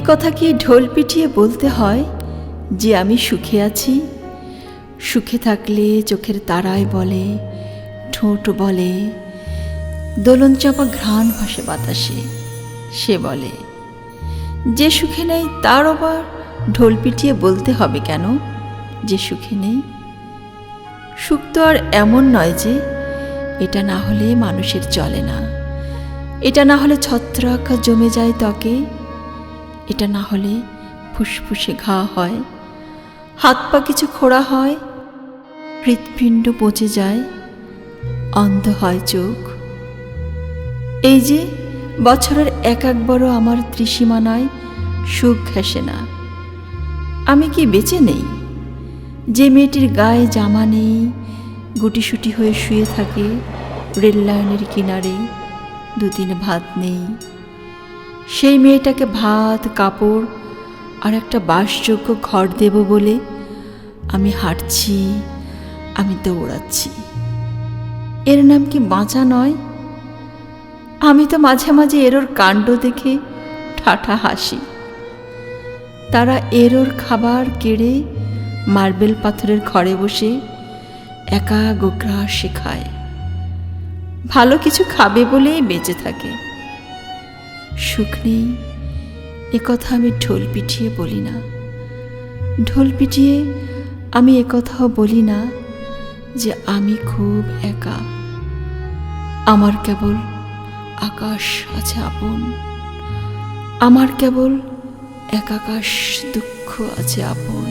কথা কি ঢোল পিটিয়ে বলতে হয় যে আমি সুখে আছি? সুখে থাকলে চোখের তারায় বলে, ঠোঁট বলে, দোলন চাপা ঘ্রাণ ভাসে বাতাসে, সে বলে। যে সুখে নেই তার আবার ঢোল পিটিয়ে বলতে হবে কেন যে সুখে নেই? সুখ তো আর এমন নয় যে এটা না হলে মানুষের চলে না, এটা না হলে ছত্রাক জমে যায় ত্বকে, এটা না হলে ফুসফুসে ঘা হয়, হাত পা কিছু খোঁড়া হয়, হৃৎপিণ্ড পচে যায়, অন্ধ হয় চোখ। এই যে বছরের এক একবারও আমার ত্রিসীমানায় সুখ ঘেঁষে না। আমি কি বেঁচে নেই? যে মেয়েটির গায়ে জামা নেই, গুটিসুটি হয়ে শুয়ে থাকে রেল লাইনের কিনারে, দুদিন ভাত নেই, সেই মেয়েটাকে ভাত, কাপড় আর একটা বাসযোগ্য ঘর দেব বলে আমি হাঁটছি, আমি দৌড়াচ্ছি। এর নাম কি বাঁচা নয়? আমি তো মাঝে মাঝে এরোর কাণ্ড দেখে ঠাঠা হাসি। তারা এরোর খাবার কেড়ে মার্বেল পাথরের ঘরে বসে একা গোগ্রাসে খায়, ভালো কিছু খাবে বলেই বেঁচে থাকে। সুখ নেই একথা আমি ঢোল পিটিয়ে বলি না। ঢোল পিটিয়ে আমি একথাও বলি না যে আমি খুব একা। আমার কেবল আকাশ আছে আপন, আমার কেবল এক আকাশ দুঃখ আছে আপন।